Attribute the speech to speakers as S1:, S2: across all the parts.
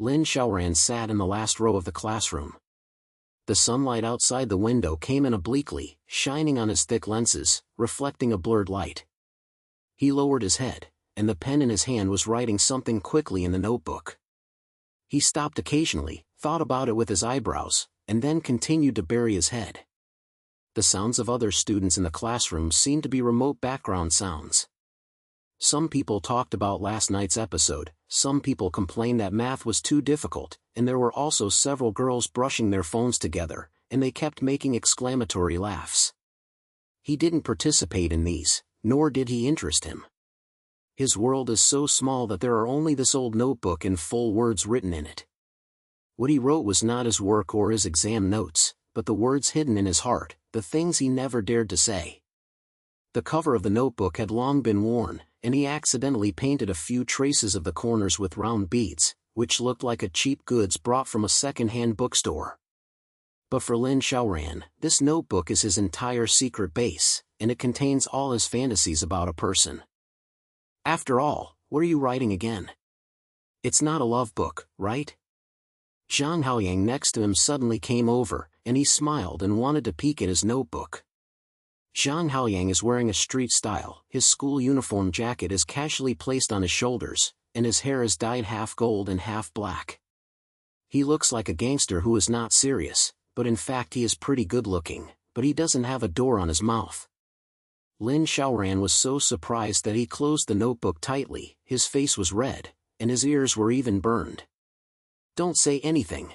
S1: Lin Xiaoran sat in the last row of the classroom. The sunlight outside the window came in obliquely, shining on his thick lenses, reflecting a blurred light. He lowered his head, and the pen in his hand was writing something quickly in the notebook. He stopped occasionally, thought about it with his eyebrows, and then continued to bury his head. The sounds of other students in the classroom seemed to be remote background sounds. Some people talked about last night's episode, some people complained that math was too difficult, and there were also several girls brushing their phones together, and they kept making exclamatory laughs. He didn't participate in these, nor did he interest him. His world is so small that there are only this old notebook and full words written in it. What he wrote was not his work or his exam notes, but the words hidden in his heart, the things he never dared to say. The cover of the notebook had long been worn, and he accidentally painted a few traces of the corners with round beads, which looked like a cheap goods brought from a second-hand bookstore. But for Lin Xiaoran, this notebook is his entire secret base, and it contains all his fantasies about a person. After all, what are you writing again? It's not a love book, right? Zhang Haoyang next to him suddenly came over, and he smiled and wanted to peek at his notebook. Zhang Haoyang is wearing a street-style, his school uniform jacket is casually placed on his shoulders, and his hair is dyed half gold and half black. He looks like a gangster who is not serious, but in fact he is pretty good-looking, but he doesn't have a door on his mouth. Lin Xiaoran was so surprised that he closed the notebook tightly, his face was red, and his ears were even burned. Don't say anything.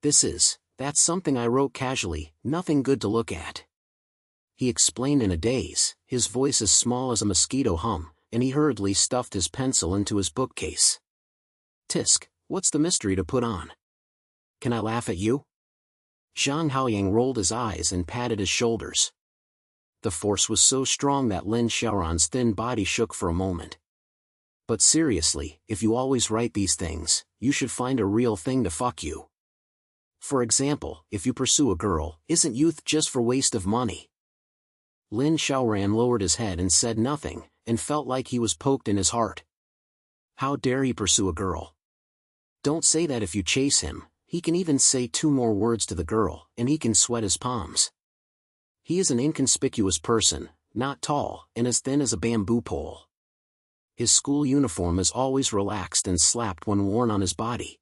S1: That's something I wrote casually, nothing good to look at. He explained in a daze, his voice as small as a mosquito hum, and he hurriedly stuffed his pencil into his bookcase. Tisk, what's the mystery to put on? Can I laugh at you? Zhang Haoyang rolled his eyes and patted his shoulders. The force was so strong that Lin Xiaoran's thin body shook for a moment. But seriously, if you always write these things, you should find a real thing to fuck you. For example, if you pursue a girl, isn't youth just for waste of money? Lin Xiaoran lowered his head and said nothing, and felt like he was poked in his heart. How dare he pursue a girl? Don't say that if you chase him, he can even say 2 more words to the girl, and he can sweat his palms. He is an inconspicuous person, not tall, and as thin as a bamboo pole. His school uniform is always relaxed and slapped when worn on his body.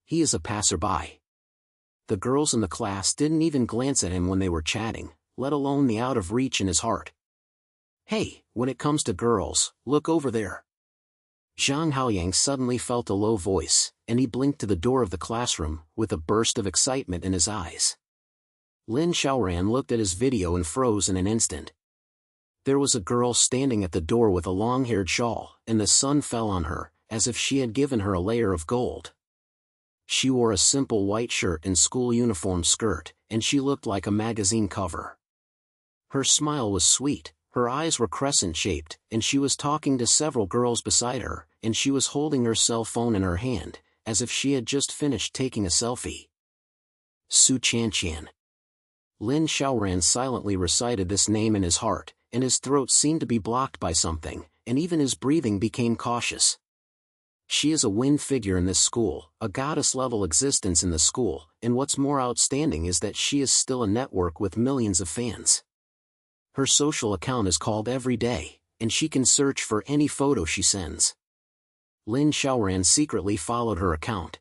S1: He is a passerby. The girls in the class didn't even glance at him when they were chatting, let alone the out of reach in his heart. Hey, when it comes to girls, look over there. Zhang Haoyang suddenly felt a low voice, and he blinked to the door of the classroom, with a burst of excitement in his eyes. Lin Xiaoran looked at his video and froze in an instant. There was a girl standing at the door with a long-haired shawl, and the sun fell on her, as if she had given her a layer of gold. She wore a simple white shirt and school uniform skirt, and she looked like a magazine cover. Her smile was sweet, her eyes were crescent-shaped, and she was talking to several girls beside her, and she was holding her cell phone in her hand, as if she had just finished taking a selfie. Su Qianqian. Lin Xiaoran silently recited this name in his heart, and his throat seemed to be blocked by something, and even his breathing became cautious. She is a wind figure in this school, a goddess-level existence in the school, and what's more outstanding is that she is still a network with millions of fans. Her social account is called Every Day, and she can search for any photo she sends. Lin Xiaoran secretly followed her account.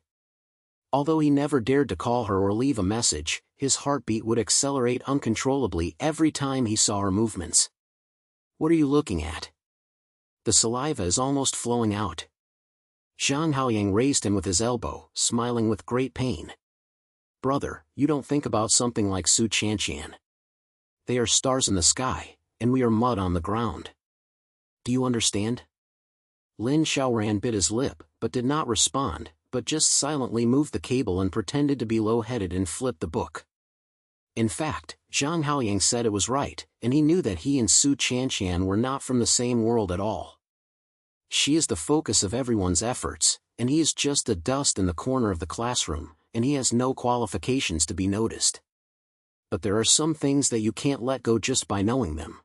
S1: Although he never dared to call her or leave a message, his heartbeat would accelerate uncontrollably every time he saw her movements. What are you looking at? The saliva is almost flowing out. Zhang Haoyang raised him with his elbow, smiling with great pain. Brother, you don't think about something like Su Qianqian. They are stars in the sky, and we are mud on the ground. Do you understand? Lin Xiaoran bit his lip, but did not respond, but just silently moved the cable and pretended to be low-headed and flipped the book. In fact, Zhang Haoyang said it was right, and he knew that he and Su Qianqian were not from the same world at all. She is the focus of everyone's efforts, and he is just a dust in the corner of the classroom, and he has no qualifications to be noticed. But there are some things that you can't let go just by knowing them.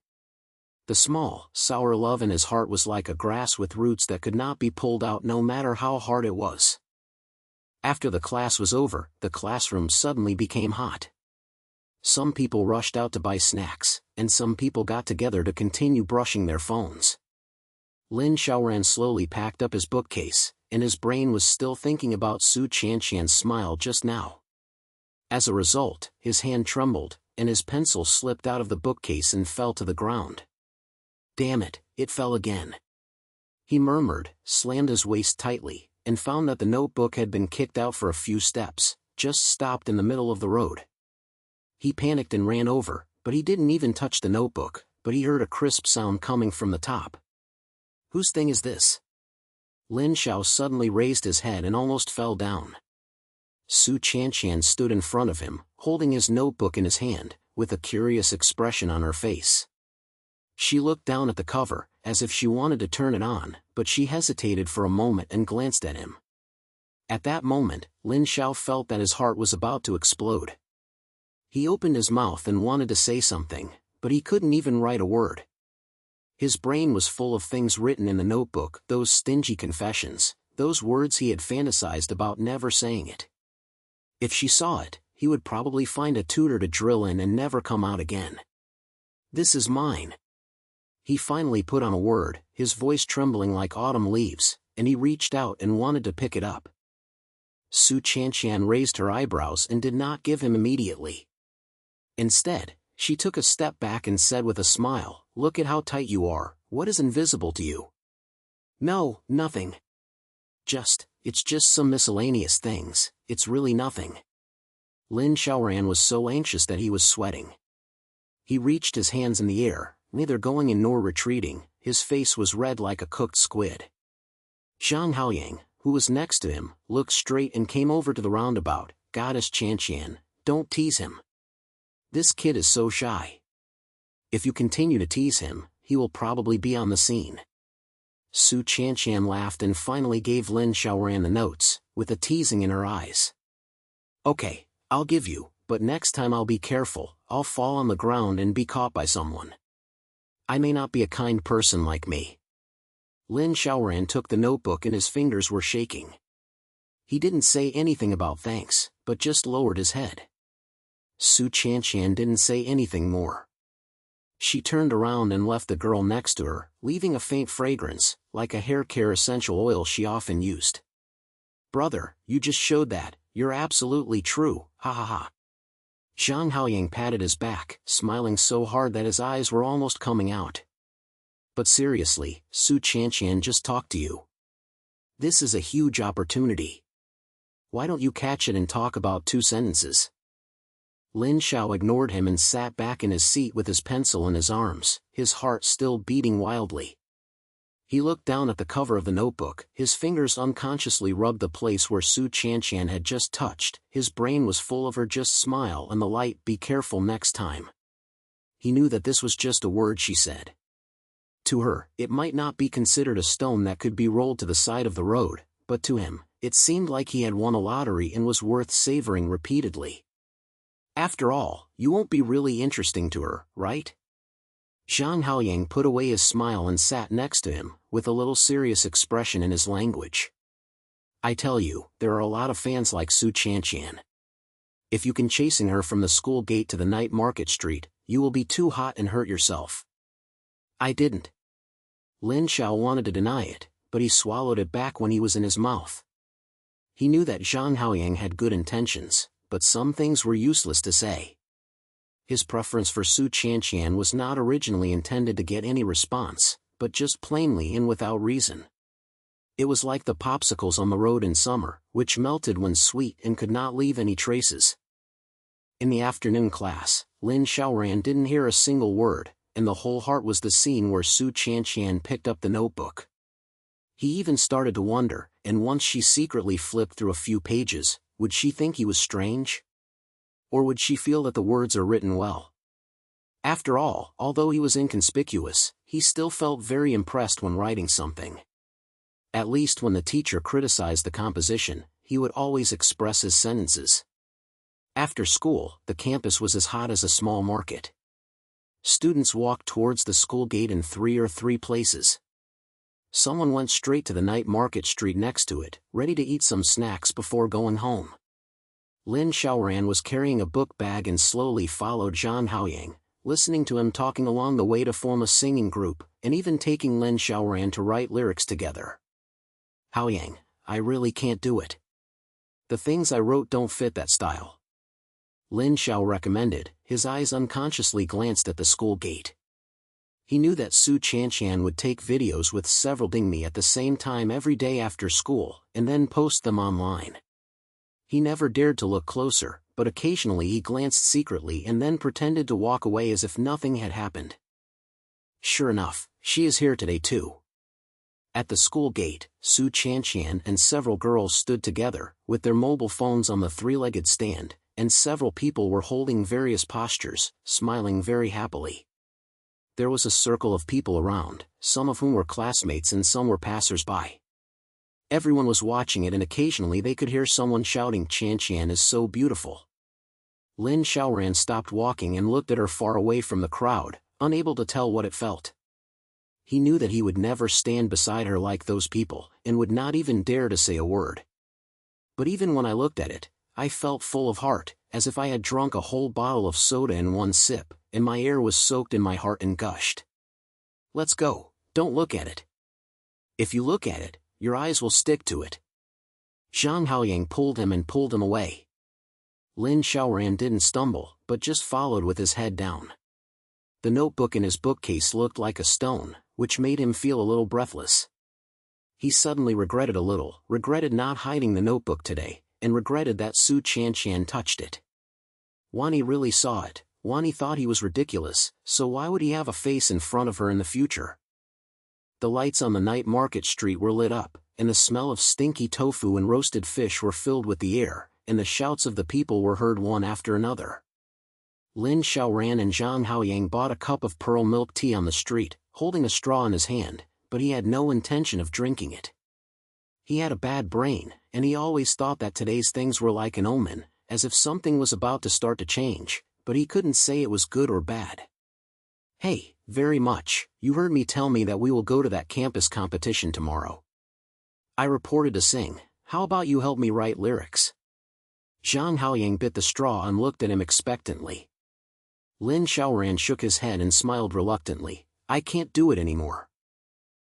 S1: The small, sour love in his heart was like a grass with roots that could not be pulled out no matter how hard it was. After the class was over, the classroom suddenly became hot. Some people rushed out to buy snacks, and some people got together to continue brushing their phones. Lin Xiaoran slowly packed up his bookcase, and his brain was still thinking about Su Qianqian's smile just now. As a result, his hand trembled, and his pencil slipped out of the bookcase and fell to the ground. Damn it, it fell again. He murmured, slammed his waist tightly, and found that the notebook had been kicked out for a few steps, just stopped in the middle of the road. He panicked and ran over, but he didn't even touch the notebook, but he heard a crisp sound coming from the top. Whose thing is this? Lin Xiao suddenly raised his head and almost fell down. Su Qianqian stood in front of him, holding his notebook in his hand, with a curious expression on her face. She looked down at the cover, as if she wanted to turn it on, but she hesitated for a moment and glanced at him. At that moment, Lin Xiao felt that his heart was about to explode. He opened his mouth and wanted to say something, but he couldn't even write a word. His brain was full of things written in the notebook, those stingy confessions, those words he had fantasized about never saying it. If she saw it, he would probably find a tutor to drill in and never come out again. This is mine. He finally put on a word, his voice trembling like autumn leaves, and he reached out and wanted to pick it up. Su Qianqian raised her eyebrows and did not give him immediately. Instead, she took a step back and said with a smile, "Look at how tight you are, what is invisible to you?" "No, nothing. It's just some miscellaneous things, it's really nothing." Lin Xiaoran was so anxious that he was sweating. He reached his hands in the air, neither going in nor retreating, his face was red like a cooked squid. Zhang Haoyang, who was next to him, looked straight and came over to the roundabout. "Goddess Qianqian, don't tease him. This kid is so shy. If you continue to tease him, he will probably be on the scene." Su Qianqian laughed and finally gave Lin Xiaoran the notes, with a teasing in her eyes. "Okay, I'll give you, but next time I'll be careful, I'll fall on the ground and be caught by someone. I may not be a kind person like me." Lin Xiaoran took the notebook and his fingers were shaking. He didn't say anything about thanks, but just lowered his head. Su Qianqian didn't say anything more. She turned around and left the girl next to her, leaving a faint fragrance, like a hair care essential oil she often used. "Brother, you just showed that, you're absolutely true, ha ha ha." Zhang Haoyang patted his back, smiling so hard that his eyes were almost coming out. "But seriously, Su Qianqian just talked to you. This is a huge opportunity. Why don't you catch it and talk about 2 sentences? Lin Xiao ignored him and sat back in his seat with his pencil in his arms, his heart still beating wildly. He looked down at the cover of the notebook, his fingers unconsciously rubbed the place where Su Qianqian had just touched, his brain was full of her "just smile and the light, be careful next time." He knew that this was just a word she said. To her, it might not be considered a stone that could be rolled to the side of the road, but to him, it seemed like he had won a lottery and was worth savoring repeatedly. After all, you won't be really interesting to her, right? Zhang Haoyang put away his smile and sat next to him, with a little serious expression in his language. "I tell you, there are a lot of fans like Su Qianqian. If you can chasing her from the school gate to the night market street, you will be too hot and hurt yourself." "I didn't." Lin Xiao wanted to deny it, but he swallowed it back when he was in his mouth. He knew that Zhang Haoyang had good intentions, but some things were useless to say. His preference for Su Qianqian was not originally intended to get any response, but just plainly and without reason. It was like the popsicles on the road in summer, which melted when sweet and could not leave any traces. In the afternoon class, Lin Xiaoran didn't hear a single word, and the whole heart was the scene where Su Qianqian picked up the notebook. He even started to wonder, and once she secretly flipped through a few pages, would she think he was strange? Or would she feel that the words are written well? After all, although he was inconspicuous, he still felt very impressed when writing something. At least when the teacher criticized the composition, he would always express his sentences. After school, the campus was as hot as a small market. Students walked towards the school gate in 3 places. Someone went straight to the night market street next to it, ready to eat some snacks before going home. Lin Xiaoran was carrying a book bag and slowly followed Zhang Haoyang, listening to him talking along the way to form a singing group, and even taking Lin Xiaoran to write lyrics together. Haoyang, I really can't do it. The things I wrote don't fit that style. Lin Xiao recommended. His eyes unconsciously glanced at the school gate. He knew that Su Qianqian would take videos with several Dingmi at the same time every day after school, and then post them online. He never dared to look closer, but occasionally he glanced secretly and then pretended to walk away as if nothing had happened. Sure enough, she is here today too. At the school gate, Su Qianqian and several girls stood together, with their mobile phones on the three-legged stand, and several people were holding various postures, smiling very happily. There was a circle of people around, some of whom were classmates and some were passers-by. Everyone was watching it, and occasionally they could hear someone shouting, "Qianqian is so beautiful." Lin Xiaoran stopped walking and looked at her far away from the crowd, unable to tell what it felt. He knew that he would never stand beside her like those people, and would not even dare to say a word. But even when I looked at it, I felt full of heart, as if I had drunk a whole bottle of soda in one sip, and my air was soaked in my heart and gushed. Let's go, don't look at it. If you look at it, your eyes will stick to it. Zhang Haoyang pulled him away. Lin Xiaoran didn't stumble, but just followed with his head down. The notebook in his bookcase looked like a stone, which made him feel a little breathless. He suddenly regretted not hiding the notebook today, and regretted that Su Qianqian touched it. Wani really saw it. Wani thought he was ridiculous, so why would he have a face in front of her in the future? The lights on the night market street were lit up, and the smell of stinky tofu and roasted fish were filled with the air, and the shouts of the people were heard one after another. Lin Xiaoran and Zhang Haoyang bought a cup of pearl milk tea on the street, holding a straw in his hand, but he had no intention of drinking it. He had a bad brain, and he always thought that today's things were like an omen, as if something was about to start to change, but he couldn't say it was good or bad. Hey, very much, you heard me tell me that we will go to that campus competition tomorrow. I reported to sing, how about you help me write lyrics? Zhang Haoyang bit the straw and looked at him expectantly. Lin Xiaoran shook his head and smiled reluctantly. I can't do it anymore.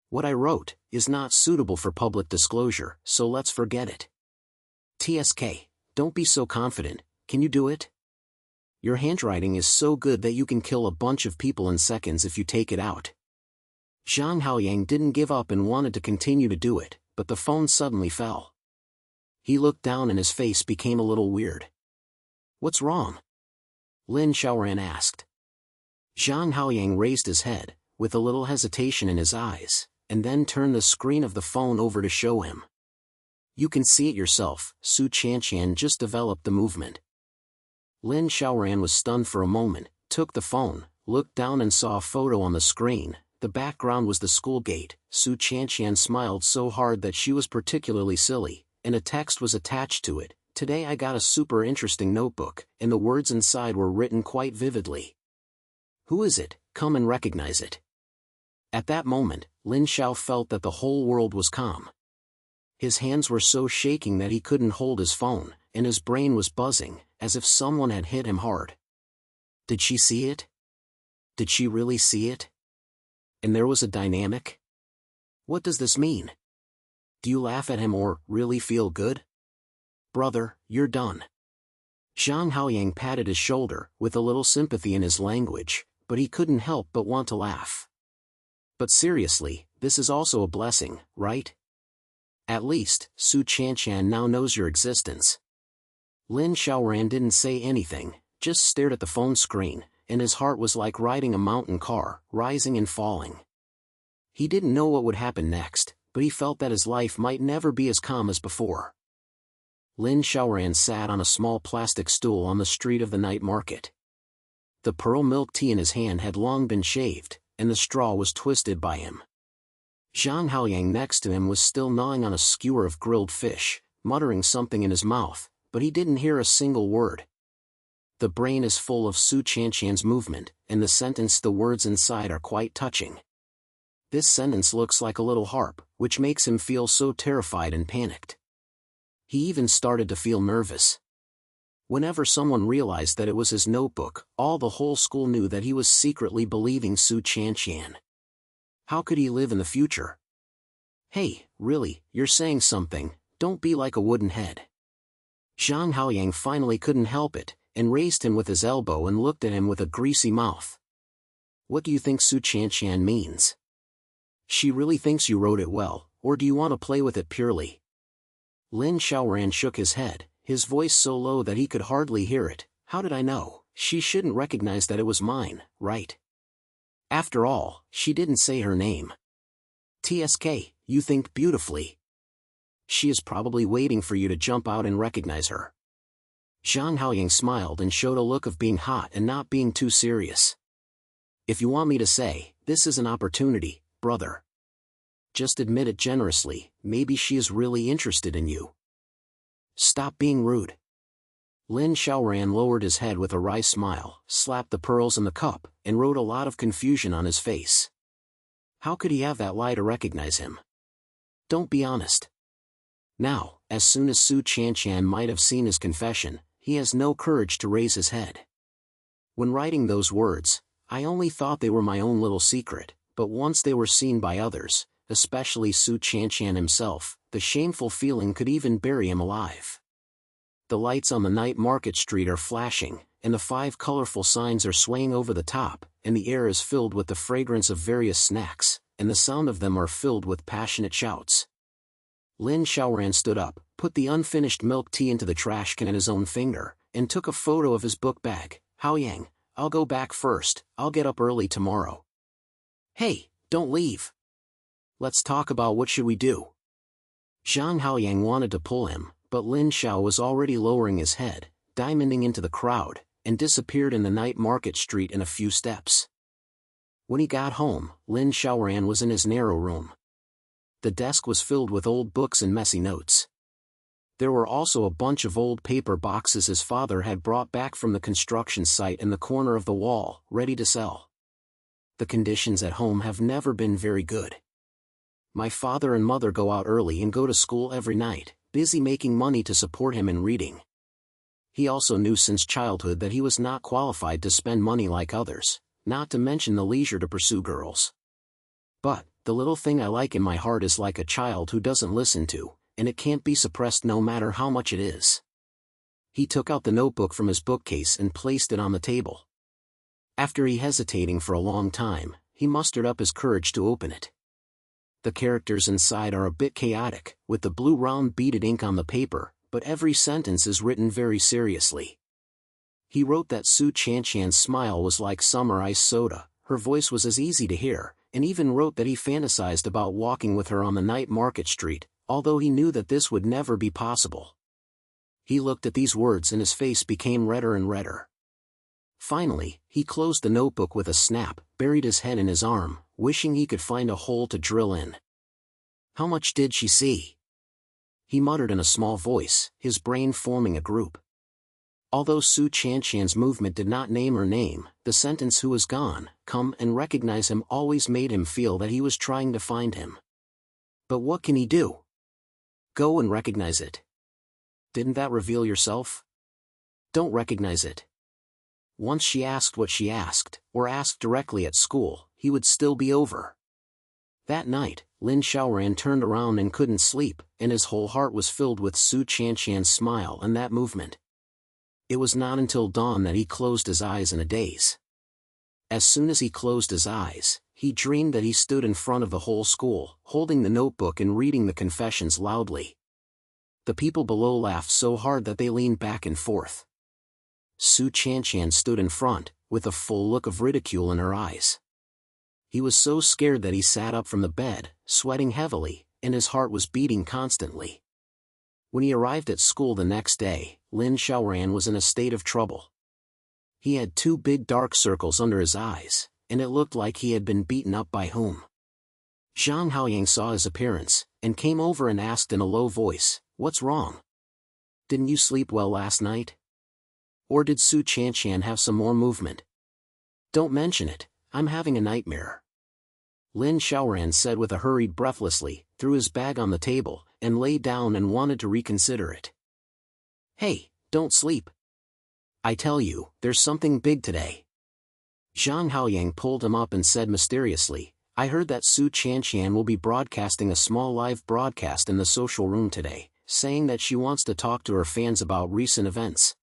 S1: What I wrote is not suitable for public disclosure, so let's forget it. TSK, don't be so confident, can you do it? Your handwriting is so good that you can kill a bunch of people in seconds if you take it out. Zhang Haoyang didn't give up and wanted to continue to do it, but the phone suddenly fell. He looked down and his face became a little weird. What's wrong? Lin Xiaoran asked. Zhang Haoyang raised his head, with a little hesitation in his eyes, and then turned the screen of the phone over to show him. You can see it yourself, Su Qianqian just developed the movement. Lin Xiaoran was stunned for a moment, took the phone, looked down and saw a photo on the screen. The background was the school gate. Su Qianqian smiled so hard that she was particularly silly, and a text was attached to it. Today I got a super interesting notebook, and the words inside were written quite vividly. Who is it? Come and recognize it. At that moment, Lin Xiao felt that the whole world was calm. His hands were so shaking that he couldn't hold his phone, and his brain was buzzing, as if someone had hit him hard. Did she see it? Did she really see it? And there was a dynamic? What does this mean? Do you laugh at him or really feel good? Brother, you're done. Zhang Haoyang patted his shoulder, with a little sympathy in his language, but he couldn't help but want to laugh. But seriously, this is also a blessing, right? At least, Su Qianqian now knows your existence. Lin Xiaoran didn't say anything, just stared at the phone screen, and his heart was like riding a mountain car, rising and falling. He didn't know what would happen next, but he felt that his life might never be as calm as before. Lin Xiaoran sat on a small plastic stool on the street of the night market. The pearl milk tea in his hand had long been shaved, and the straw was twisted by him. Zhang Haoyang next to him was still gnawing on a skewer of grilled fish, muttering something in his mouth, but he didn't hear a single word. The brain is full of Su Qianqian's movement, and the words inside are quite touching. This sentence looks like a little harp, which makes him feel so terrified and panicked. He even started to feel nervous. Whenever someone realized that it was his notebook, all the whole school knew that he was secretly believing Su Qianqian. How could he live in the future? Hey, really, you're saying something, don't be like a wooden head. Zhang Haoyang finally couldn't help it, and raised him with his elbow and looked at him with a greasy mouth. What do you think Su Qianqian means? She really thinks you wrote it well, or do you want to play with it purely? Lin Xiaoran shook his head, his voice so low that he could hardly hear it. How did I know? She shouldn't recognize that it was mine, right? After all, she didn't say her name. TSK, you think beautifully. She is probably waiting for you to jump out and recognize her. Zhang Haoyang smiled and showed a look of being hot and not being too serious. If you want me to say, this is an opportunity, brother. Just admit it generously, maybe she is really interested in you. Stop being rude. Lin Xiaoran lowered his head with a wry smile, slapped the pearls in the cup, and wrote a lot of confusion on his face. How could he have that lie to recognize him? Don't be honest. Now, as soon as Su Qianqian might have seen his confession, he has no courage to raise his head. When writing those words, I only thought they were my own little secret, but once they were seen by others, especially Su Qianqian himself, the shameful feeling could even bury him alive. The lights on the night market street are flashing, and the 5 colorful signs are swaying over the top, and the air is filled with the fragrance of various snacks, and the sound of them are filled with passionate shouts. Lin Xiaoran stood up, put the unfinished milk tea into the trash can in his own finger, and took a photo of his book bag. Haoyang, I'll go back first, I'll get up early tomorrow. Hey, don't leave. Let's talk about what should we do. Zhang Haoyang wanted to pull him, but Lin Xiao was already lowering his head, diamonding into the crowd, and disappeared in the night market street in a few steps. When he got home, Lin Xiaoran was in his narrow room. The desk was filled with old books and messy notes. There were also a bunch of old paper boxes his father had brought back from the construction site in the corner of the wall, ready to sell. The conditions at home have never been very good. My father and mother go out early and go to school every night, busy making money to support him in reading. He also knew since childhood that he was not qualified to spend money like others, not to mention the leisure to pursue girls. But, the little thing I like in my heart is like a child who doesn't listen to, and it can't be suppressed no matter how much it is. He took out the notebook from his bookcase and placed it on the table. After hesitating for a long time, he mustered up his courage to open it. The characters inside are a bit chaotic, with the blue round beaded ink on the paper, but every sentence is written very seriously. He wrote that Su Qianqian's smile was like summer ice soda, her voice was as easy to hear, and even wrote that he fantasized about walking with her on the night market street, although he knew that this would never be possible. He looked at these words and his face became redder and redder. Finally, he closed the notebook with a snap, buried his head in his arm, wishing he could find a hole to drill in. How much did she see? He muttered in a small voice, his brain forming a group. Although Su Qianqian's movement did not name her name, the sentence "who is gone, come and recognize him" always made him feel that he was trying to find him. But what can he do? Go and recognize it. Didn't that reveal yourself? Don't recognize it. Once she asked what she asked, or asked directly at school, he would still be over. That night, Lin Xiaoran turned around and couldn't sleep, and his whole heart was filled with Su Qianqian's smile and that movement. It was not until dawn that he closed his eyes in a daze. As soon as he closed his eyes, he dreamed that he stood in front of the whole school, holding the notebook and reading the confessions loudly. The people below laughed so hard that they leaned back and forth. Su Qianqian stood in front, with a full look of ridicule in her eyes. He was so scared that he sat up from the bed, sweating heavily, and his heart was beating constantly. When he arrived at school the next day, Lin Xiaoran was in a state of trouble. He had 2 big dark circles under his eyes, and it looked like he had been beaten up by whom. Zhang Haoyang saw his appearance, and came over and asked in a low voice, "What's wrong? Didn't you sleep well last night? Or did Su Qianqian have some more movement? Don't mention it, I'm having a nightmare." Lin Xiaoran said with a hurried breathlessly, threw his bag on the table, and lay down and wanted to reconsider it. Hey, don't sleep. I tell you, there's something big today. Zhang Haoyang pulled him up and said mysteriously, I heard that Su Qianqian will be broadcasting a small live broadcast in the social room today, saying that she wants to talk to her fans about recent events.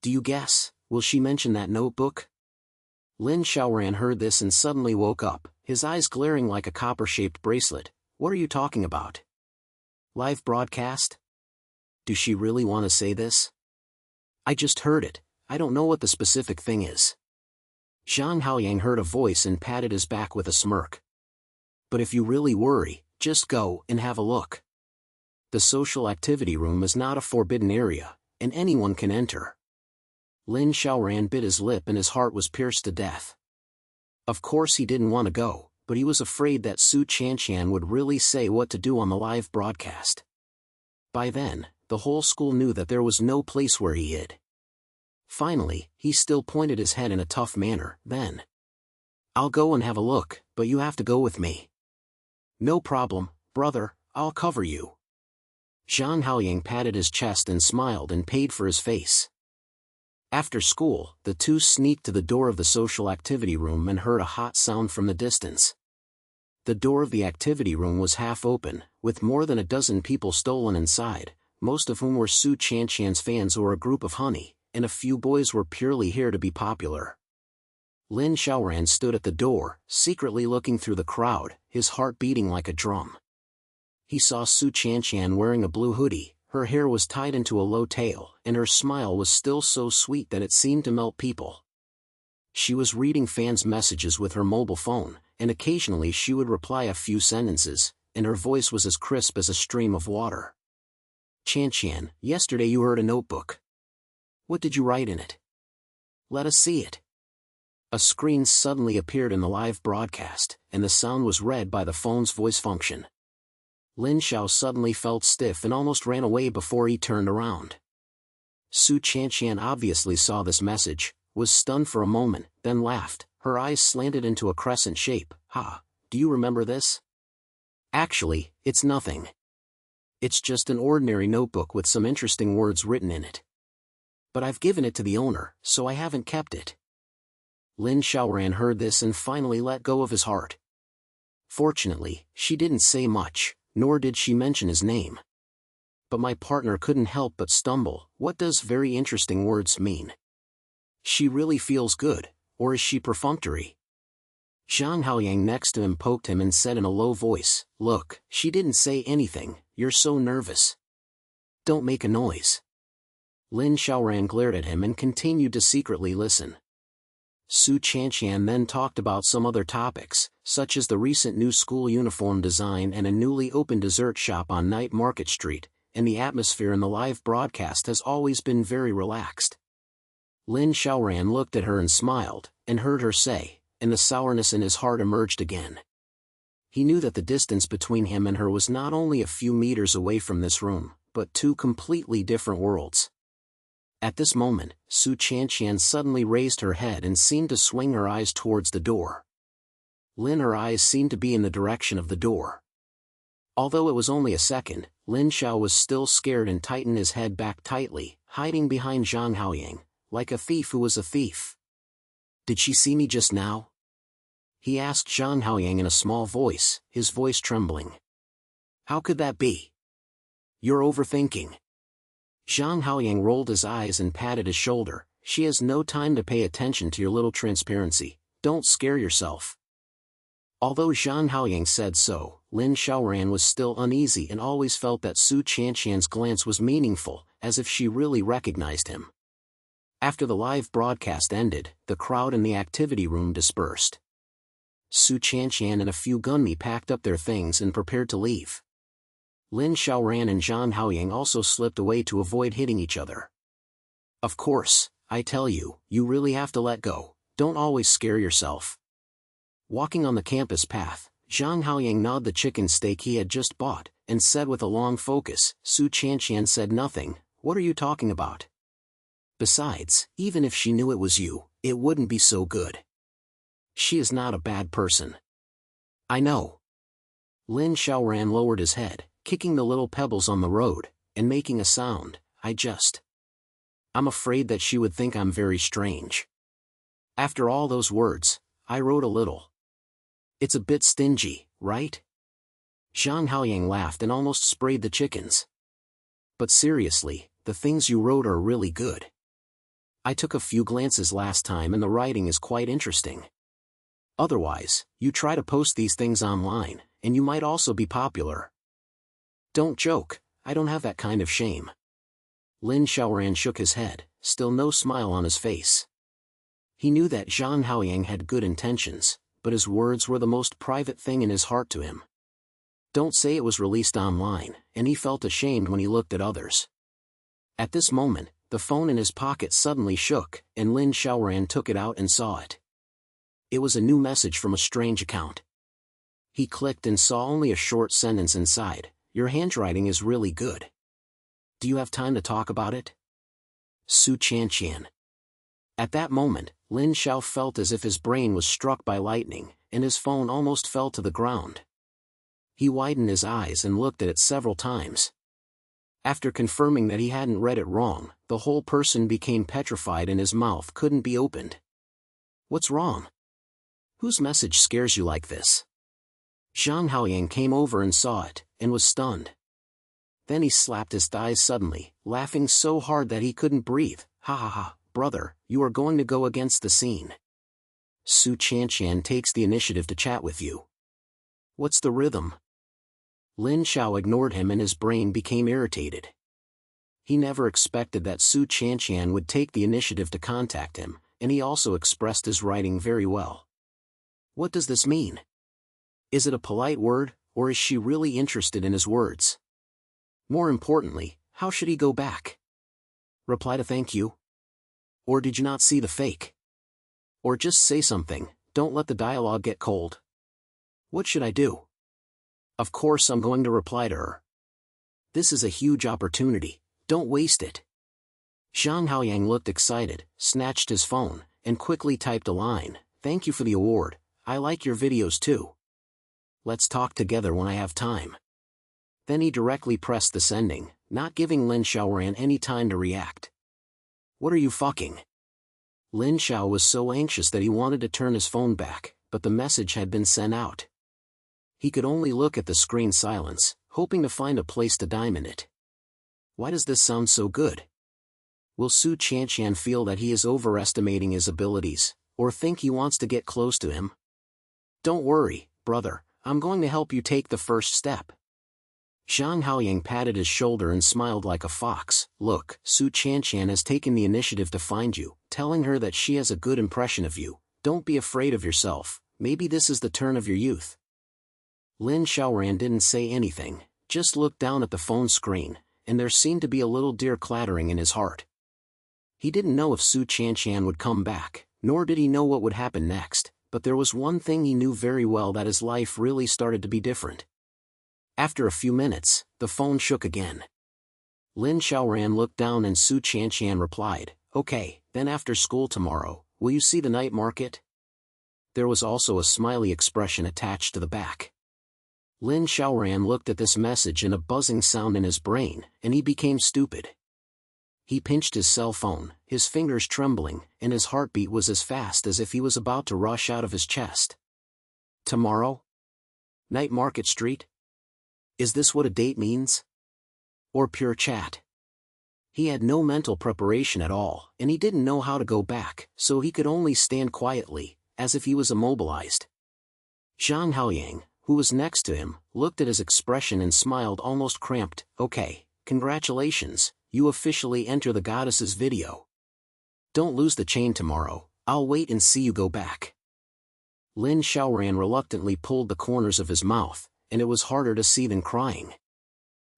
S1: Do you guess, will she mention that notebook? Lin Xiaoran heard this and suddenly woke up, his eyes glaring like a copper-shaped bracelet. What are you talking about? Live broadcast? Do she really want to say this? I just heard it, I don't know what the specific thing is. Zhang Haoyang heard a voice and patted his back with a smirk. But if you really worry, just go and have a look. The social activity room is not a forbidden area, and anyone can enter. Lin Xiaoran bit his lip and his heart was pierced to death. Of course he didn't want to go, but he was afraid that Su Qianqian would really say what to do on the live broadcast. By then, the whole school knew that there was no place where he hid. Finally, he still pointed his head in a tough manner, then. I'll go and have a look, but you have to go with me. No problem, brother, I'll cover you. Zhang Haoyang patted his chest and smiled and paid for his face. After school, the two sneaked to the door of the social activity room and heard a hot sound from the distance. The door of the activity room was half open, with more than a dozen people stolen inside, most of whom were Su Qianqian's fans or a group of honey, and a few boys were purely here to be popular. Lin Xiaoran stood at the door, secretly looking through the crowd, his heart beating like a drum. He saw Su Qianqian wearing a blue hoodie, her hair was tied into a low tail, and her smile was still so sweet that it seemed to melt people. She was reading fans' messages with her mobile phone, and occasionally she would reply a few sentences, and her voice was as crisp as a stream of water. Qianqian, yesterday you heard a notebook. What did you write in it? Let us see it. A screen suddenly appeared in the live broadcast, and the sound was read by the phone's voice function. Lin Xiao suddenly felt stiff and almost ran away before he turned around. Su Qianqian obviously saw this message, was stunned for a moment, then laughed, her eyes slanted into a crescent shape. Ha, do you remember this? Actually, it's nothing. It's just an ordinary notebook with some interesting words written in it. But I've given it to the owner, so I haven't kept it. Lin Xiaoran heard this and finally let go of his heart. Fortunately, she didn't say much, nor did she mention his name. But my partner couldn't help but stumble. What does very interesting words mean? She really feels good, or is she perfunctory? Zhang Haoyang next to him poked him and said in a low voice, Look, she didn't say anything, you're so nervous. Don't make a noise. Lin Xiaoran glared at him and continued to secretly listen. Su Qianqian then talked about some other topics, such as the recent new school uniform design and a newly opened dessert shop on Night Market Street, and the atmosphere in the live broadcast has always been very relaxed. Lin Xiaoran looked at her and smiled, and heard her say, and the sourness in his heart emerged again. He knew that the distance between him and her was not only a few meters away from this room, but two completely different worlds. At this moment, Su Qianqian suddenly raised her head and seemed to swing her eyes towards the door. Her eyes seemed to be in the direction of the door. Although it was only a second, Lin Xiao was still scared and tightened his head back tightly, hiding behind Zhang Haoyang, like a thief who was a thief. Did she see me just now? He asked Zhang Haoyang in a small voice, his voice trembling. How could that be? You're overthinking. Zhang Haoyang rolled his eyes and patted his shoulder. She has no time to pay attention to your little transparency, don't scare yourself. Although Zhang Haoyang said so, Lin Xiaoran was still uneasy and always felt that Su Qianqian's glance was meaningful, as if she really recognized him. After the live broadcast ended, the crowd in the activity room dispersed. Su Qianqian and a few gunmen packed up their things and prepared to leave. Lin Xiaoran and Zhang Haoyang also slipped away to avoid hitting each other. Of course, I tell you, you really have to let go, don't always scare yourself. Walking on the campus path, Zhang Haoyang gnawed the chicken steak he had just bought, and said with a long focus. Su Qianqian said nothing. What are you talking about? Besides, even if she knew it was you, it wouldn't be so good. She is not a bad person. I know. Lin Xiaoran lowered his head, kicking the little pebbles on the road, and making a sound. I'm afraid that she would think I'm very strange. After all those words, I wrote a little. It's a bit stingy, right? Zhang Haoyang laughed and almost sprayed the chickens. But seriously, the things you wrote are really good. I took a few glances last time and the writing is quite interesting. Otherwise, you try to post these things online, and you might also be popular. Don't joke, I don't have that kind of shame. Lin Xiaoran shook his head, still no smile on his face. He knew that Zhang Haoyang had good intentions, but his words were the most private thing in his heart to him. Don't say it was released online, and he felt ashamed when he looked at others. At this moment, the phone in his pocket suddenly shook, and Lin Xiaoran took it out and saw it. It was a new message from a strange account. He clicked and saw only a short sentence inside. Your handwriting is really good. Do you have time to talk about it? Su Qianqian. At that moment, Lin Xiao felt as if his brain was struck by lightning, and his phone almost fell to the ground. He widened his eyes and looked at it several times. After confirming that he hadn't read it wrong, the whole person became petrified and his mouth couldn't be opened. What's wrong? Whose message scares you like this? Zhang Haoyang came over and saw it, and was stunned. Then he slapped his thighs suddenly, laughing so hard that he couldn't breathe. Ha ha ha, brother, you are going to go against the scene. Su Qianqian takes the initiative to chat with you. What's the rhythm? Lin Xiao ignored him and his brain became irritated. He never expected that Su Qianqian would take the initiative to contact him, and he also expressed his writing very well. What does this mean? Is it a polite word, or is she really interested in his words? More importantly, how should he go back? Reply to thank you? Or did you not see the fake? Or just say something, don't let the dialogue get cold. What should I do? Of course I'm going to reply to her. This is a huge opportunity, don't waste it. Zhang Haoyang looked excited, snatched his phone, and quickly typed a line. Thank you for the award, I like your videos too. Let's talk together when I have time. Then he directly pressed the sending, not giving Lin Xiaoran any time to react. What are you fucking? Lin Xiao was so anxious that he wanted to turn his phone back, but the message had been sent out. He could only look at the screen silence, hoping to find a place to diamond it. Why does this sound so good? Will Su Qianqian feel that he is overestimating his abilities, or think he wants to get close to him? Don't worry, brother, I'm going to help you take the first step. Zhang Haoyang patted his shoulder and smiled like a fox. Look, Su Qianqian has taken the initiative to find you, telling her that she has a good impression of you. Don't be afraid of yourself, maybe this is the turn of your youth. Lin Xiaoran didn't say anything, just looked down at the phone screen, and there seemed to be a little deer clattering in his heart. He didn't know if Su Qianqian would come back, nor did he know what would happen next, but there was one thing he knew very well, that his life really started to be different. After a few minutes, the phone shook again. Lin Xiaoran looked down and Su Qianqian replied, Okay, then after school tomorrow, will you see the night market? There was also a smiley expression attached to the back. Lin Xiaoran looked at this message and a buzzing sound in his brain, and he became stupid. He pinched his cell phone, his fingers trembling, and his heartbeat was as fast as if he was about to rush out of his chest. Tomorrow? Night Market Street? Is this what a date means? Or pure chat? He had no mental preparation at all, and he didn't know how to go back, so he could only stand quietly, as if he was immobilized. Zhang Haoyang, who was next to him, looked at his expression and smiled almost cramped. Okay, congratulations, you officially enter the goddess's video. Don't lose the chain tomorrow, I'll wait and see you go back. Lin Xiaoran reluctantly pulled the corners of his mouth, and it was harder to see than crying.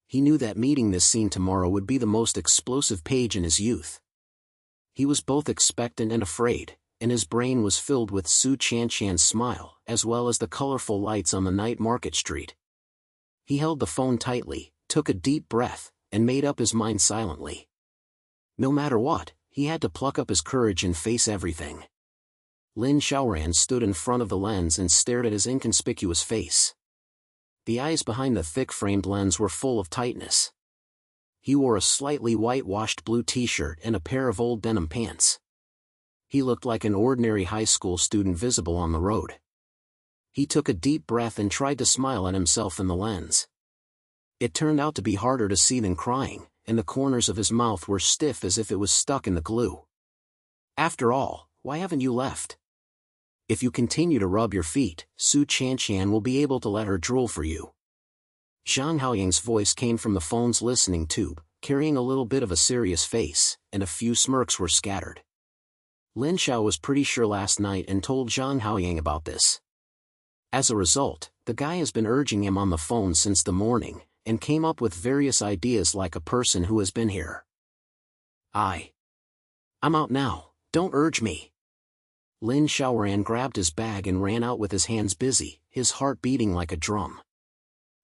S1: He knew that meeting this scene tomorrow would be the most explosive page in his youth. He was both expectant and afraid, and his brain was filled with Su Qianqian's smile, as well as the colorful lights on the night market street. He held the phone tightly, took a deep breath, and made up his mind silently. No matter what, he had to pluck up his courage and face everything. Lin Xiaoran stood in front of the lens and stared at his inconspicuous face. The eyes behind the thick-framed lens were full of tightness. He wore a slightly whitewashed blue t-shirt and a pair of old denim pants. He looked like an ordinary high school student visible on the road. He took a deep breath and tried to smile at himself in the lens. It turned out to be harder to see than crying, and the corners of his mouth were stiff as if it was stuck in the glue. After all, why haven't you left? If you continue to rub your feet, Su Qianqian will be able to let her drool for you. Zhang Haoyang's voice came from the phone's listening tube, carrying a little bit of a serious face, and a few smirks were scattered. Lin Xiao was pretty sure last night and told Zhang Haoyang about this. As a result, the guy has been urging him on the phone since the morning, and came up with various ideas like a person who has been here. I'm out now, don't urge me. Lin Xiaoran grabbed his bag and ran out with his hands busy, his heart beating like a drum.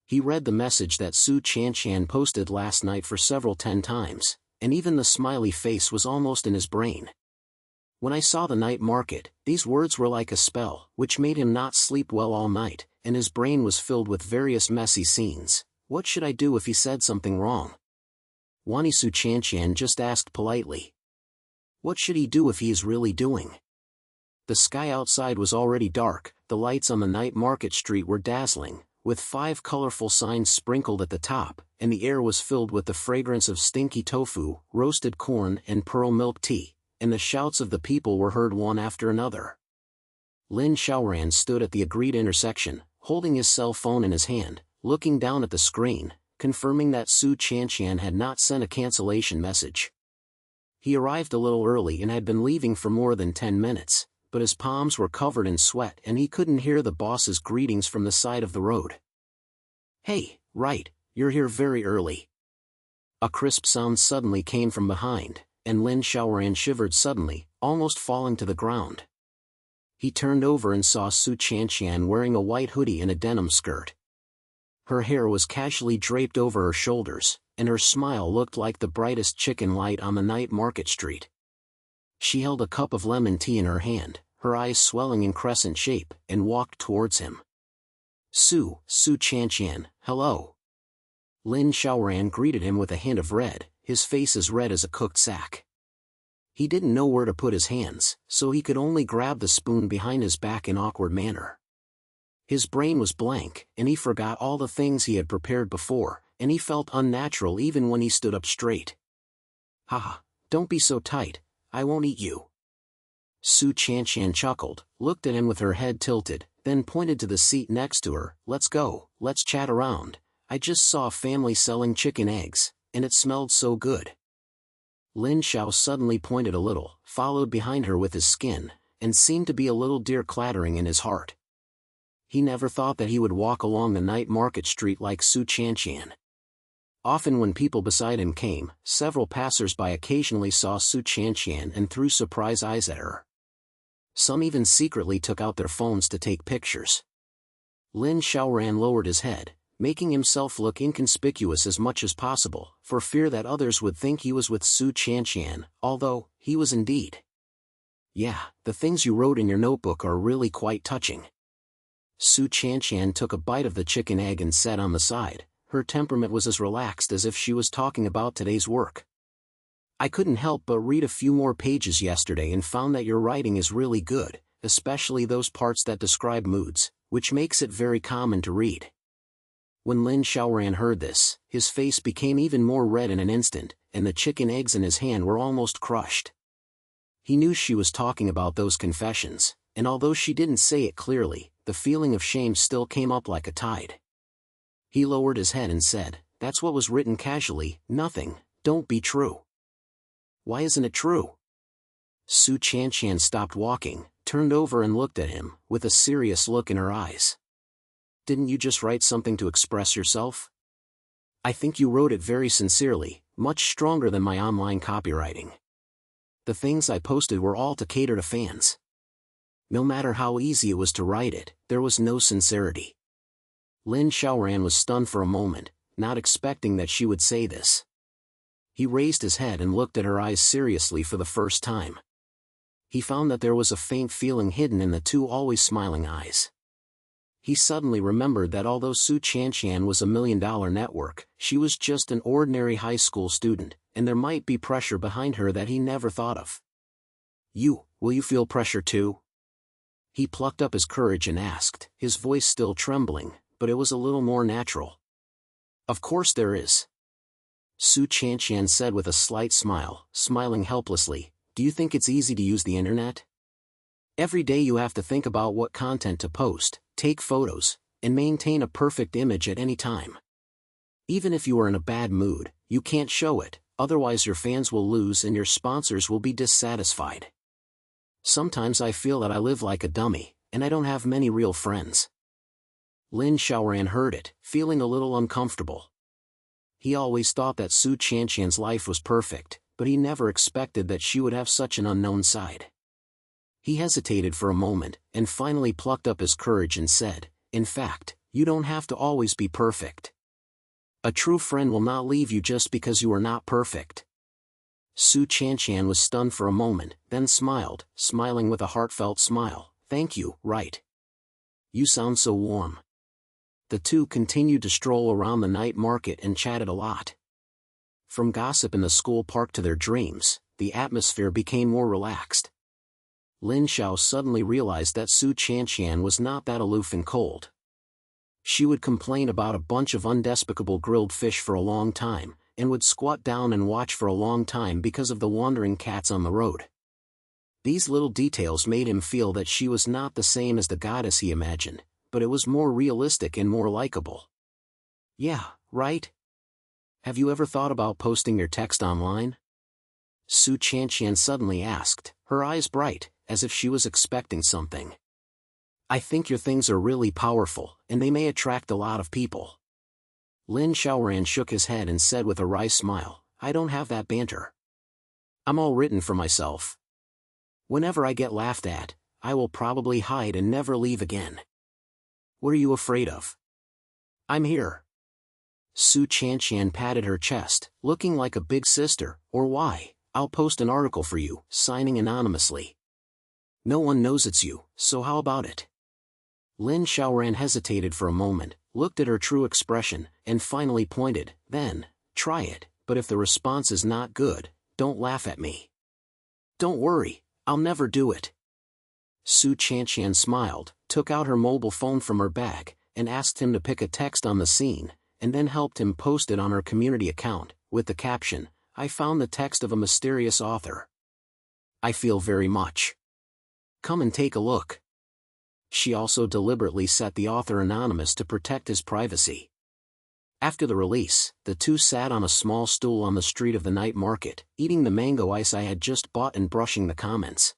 S1: He read the message that Su Qianqian posted last night for several 10 times, and even the smiley face was almost in his brain. When I saw the night market, these words were like a spell, which made him not sleep well all night, and his brain was filled with various messy scenes. What should I do if he said something wrong? Wani Su Qianqian just asked politely. What should he do if he is really doing? The sky outside was already dark, the lights on the night market street were dazzling, with 5 colorful signs sprinkled at the top, and the air was filled with the fragrance of stinky tofu, roasted corn and pearl milk tea, and the shouts of the people were heard one after another. Lin Xiaoran stood at the agreed intersection, holding his cell phone in his hand, looking down at the screen, confirming that Su Qianqian had not sent a cancellation message. He arrived a little early and had been leaving for more than 10 minutes. But his palms were covered in sweat and he couldn't hear the boss's greetings from the side of the road. Hey, right, you're here very early. A crisp sound suddenly came from behind, and Lin Xiaoran shivered suddenly, almost falling to the ground. He turned over and saw Su Qianqian wearing a white hoodie and a denim skirt. Her hair was casually draped over her shoulders, and her smile looked like the brightest chicken light on the night market street. She held a cup of lemon tea in her hand, her eyes swelling in crescent shape, and walked towards him. Su Qianqian, hello. Lin Xiaoran greeted him with a hint of red, his face as red as a cooked sack. He didn't know where to put his hands, so he could only grab the spoon behind his back in awkward manner. His brain was blank, and he forgot all the things he had prepared before, and he felt unnatural even when he stood up straight. Haha, don't be so tight. I won't eat you. Su Qianqian chuckled, looked at him with her head tilted, then pointed to the seat next to her. Let's go, let's chat around. I just saw a family selling chicken eggs, and it smelled so good. Lin Xiao suddenly pointed a little, followed behind her with his skin, and seemed to be a little deer clattering in his heart. He never thought that he would walk along the night market street like Su Qianqian. Often when people beside him came, several passers-by occasionally saw Su Qianqian and threw surprise eyes at her. Some even secretly took out their phones to take pictures. Lin Xiaoran lowered his head, making himself look inconspicuous as much as possible, for fear that others would think he was with Su Qianqian, although he was indeed. Yeah, the things you wrote in your notebook are really quite touching. Su Qianqian took a bite of the chicken egg and said on the side. Her temperament was as relaxed as if she was talking about today's work. I couldn't help but read a few more pages yesterday and found that your writing is really good, especially those parts that describe moods, which makes it very common to read. When Lin Xiaoran heard this, his face became even more red in an instant, and the chicken eggs in his hand were almost crushed. He knew she was talking about those confessions, and although she didn't say it clearly, the feeling of shame still came up like a tide. He lowered his head and said, "That's what was written casually, nothing, don't be true." "Why isn't it true?" Su Qianqian stopped walking, turned over and looked at him, with a serious look in her eyes. "Didn't you just write something to express yourself? I think you wrote it very sincerely, much stronger than my online copywriting. The things I posted were all to cater to fans. No matter how easy it was to write it, there was no sincerity." Lin Xiaoran was stunned for a moment, not expecting that she would say this. He raised his head and looked at her eyes seriously for the first time. He found that there was a faint feeling hidden in the two always smiling eyes. He suddenly remembered that although Su Qianqian was $1 million network, she was just an ordinary high school student, and there might be pressure behind her that he never thought of. Will you feel pressure too? He plucked up his courage and asked, his voice still trembling, but it was a little more natural. Of course there is. Su Qianqian said with a slight smile, smiling helplessly. Do you think it's easy to use the internet? Every day you have to think about what content to post, take photos, and maintain a perfect image at any time. Even if you are in a bad mood, you can't show it, otherwise your fans will lose and your sponsors will be dissatisfied. Sometimes I feel that I live like a dummy, and I don't have many real friends. Lin Xiaoran heard it, feeling a little uncomfortable. He always thought that Su Qianqian's life was perfect, but he never expected that she would have such an unknown side. He hesitated for a moment, and finally plucked up his courage and said, in fact, you don't have to always be perfect. A true friend will not leave you just because you are not perfect. Su Qianqian was stunned for a moment, then smiled, smiling with a heartfelt smile. Thank you, right? You sound so warm. The two continued to stroll around the night market and chatted a lot. From gossip in the school park to their dreams, the atmosphere became more relaxed. Lin Xiao suddenly realized that Su Qianqian was not that aloof and cold. She would complain about a bunch of undespicable grilled fish for a long time, and would squat down and watch for a long time because of the wandering cats on the road. These little details made him feel that she was not the same as the goddess he imagined, but it was more realistic and more likable. Yeah, right? Have you ever thought about posting your text online? Su Qianqian suddenly asked, her eyes bright, as if she was expecting something. I think your things are really powerful, and they may attract a lot of people. Lin Xiaoran shook his head and said with a wry smile, I don't have that banter. I'm all written for myself. Whenever I get laughed at, I will probably hide and never leave again. What are you afraid of? I'm here. Su Qianqian patted her chest, looking like a big sister, or why, I'll post an article for you, signing anonymously. No one knows it's you, so how about it? Lin Xiaoran hesitated for a moment, looked at her true expression, and finally pointed, then, try it, but if the response is not good, don't laugh at me. Don't worry, I'll never do it. Su Qianqian smiled, took out her mobile phone from her bag, and asked him to pick a text on the scene, and then helped him post it on her community account, with the caption, I found the text of a mysterious author. I feel very much. Come and take a look. She also deliberately set the author anonymous to protect his privacy. After the release, the two sat on a small stool on the street of the night market, eating the mango ice I had just bought and brushing the comments.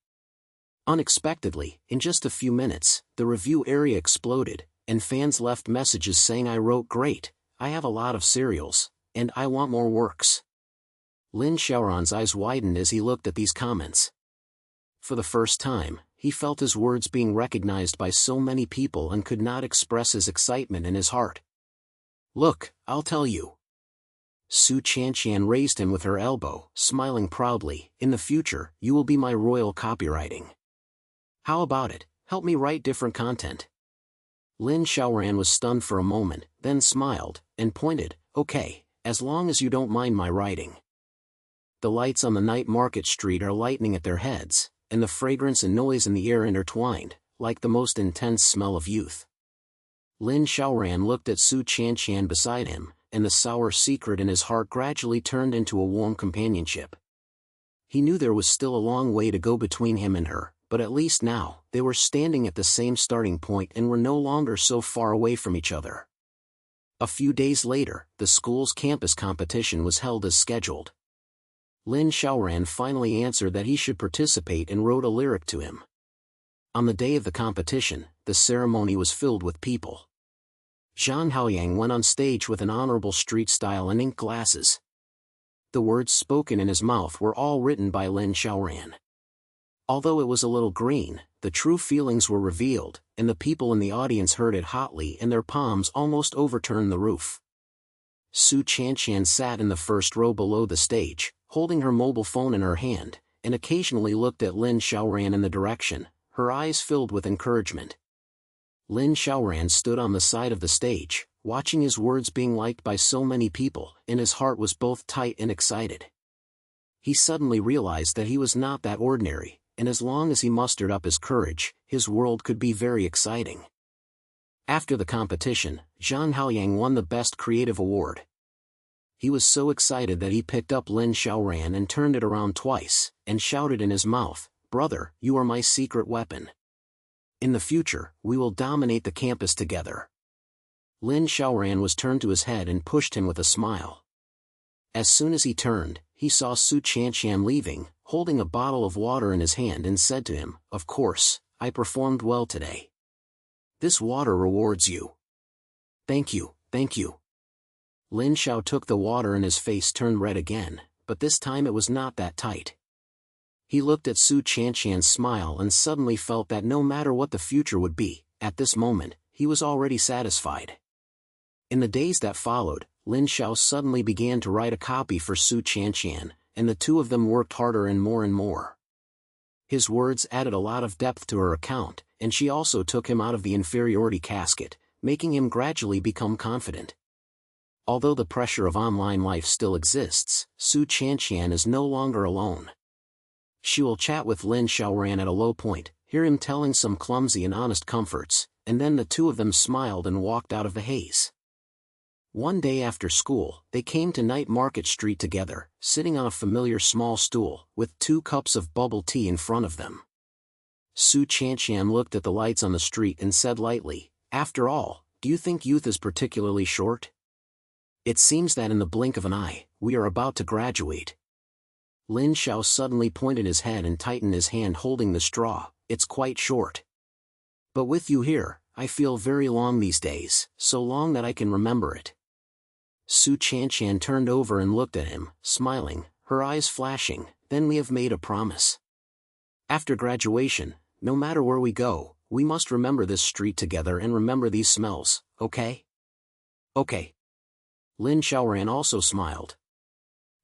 S1: Unexpectedly, in just a few minutes, the review area exploded, and fans left messages saying I wrote great, I have a lot of serials, and I want more works. Lin Xiaoran's eyes widened as he looked at these comments. For the first time, he felt his words being recognized by so many people and could not express his excitement in his heart. Look, I'll tell you. Su Qianqian raised him with her elbow, smiling proudly, in the future, you will be my royal copywriting. How about it, help me write different content? Lin Xiaoran was stunned for a moment, then smiled, and pointed, okay, as long as you don't mind my writing. The lights on the night market street are lightening at their heads, and the fragrance and noise in the air intertwined, like the most intense smell of youth. Lin Xiaoran looked at Su Qianqian beside him, and the sour secret in his heart gradually turned into a warm companionship. He knew there was still a long way to go between him and her, but at least now, they were standing at the same starting point and were no longer so far away from each other. A few days later, the school's campus competition was held as scheduled. Lin Xiaoran finally answered that he should participate and wrote a lyric to him. On the day of the competition, the ceremony was filled with people. Zhang Haoyang went on stage with an honorable street style and ink glasses. The words spoken in his mouth were all written by Lin Xiaoran. Although it was a little green, the true feelings were revealed, and the people in the audience heard it hotly and their palms almost overturned the roof. Su Qianqian sat in the first row below the stage, holding her mobile phone in her hand, and occasionally looked at Lin Xiaoran in the direction, her eyes filled with encouragement. Lin Xiaoran stood on the side of the stage, watching his words being liked by so many people, and his heart was both tight and excited. He suddenly realized that he was not that ordinary, and as long as he mustered up his courage, his world could be very exciting. After the competition, Zhang Haoyang won the Best Creative Award. He was so excited that he picked up Lin Xiaoran and turned it around twice, and shouted in his mouth, "Brother, you are my secret weapon. In the future, we will dominate the campus together." Lin Xiaoran was turned to his head and pushed him with a smile. As soon as he turned, he saw Su Qianqian leaving, holding a bottle of water in his hand, and said to him, "Of course, I performed well today. This water rewards you." "Thank you, thank you." Lin Xiao took the water and his face turned red again, but this time it was not that tight. He looked at Su Qianqian's smile and suddenly felt that no matter what the future would be, at this moment, he was already satisfied. In the days that followed, Lin Xiao suddenly began to write a copy for Su Qianqian, and the two of them worked harder and more. His words added a lot of depth to her account, and she also took him out of the inferiority casket, making him gradually become confident. Although the pressure of online life still exists, Su Qianqian is no longer alone. She will chat with Lin Xiaoran at a low point, hear him telling some clumsy and honest comforts, and then the two of them smiled and walked out of the haze. One day after school, they came to Night Market Street together, sitting on a familiar small stool, with 2 cups of bubble tea in front of them. Su Qianqian looked at the lights on the street and said lightly, "After all, do you think youth is particularly short? It seems that in the blink of an eye, we are about to graduate." Lin Xiao suddenly pointed his head and tightened his hand holding the straw. "It's quite short. But with you here, I feel very long these days, so long that I can remember it." Su Qianqian turned over and looked at him, smiling, her eyes flashing. "Then we have made a promise. After graduation, no matter where we go, we must remember this street together and remember these smells, okay?" "Okay." Lin Xiaoran also smiled.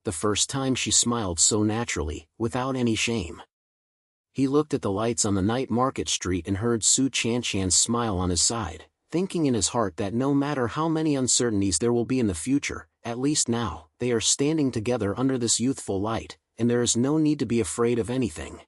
S1: The first time she smiled so naturally, without any shame. He looked at the lights on the Night Market Street and heard Su Qianqian's smile on his side, thinking in his heart that no matter how many uncertainties there will be in the future, at least now, they are standing together under this youthful light, and there is no need to be afraid of anything.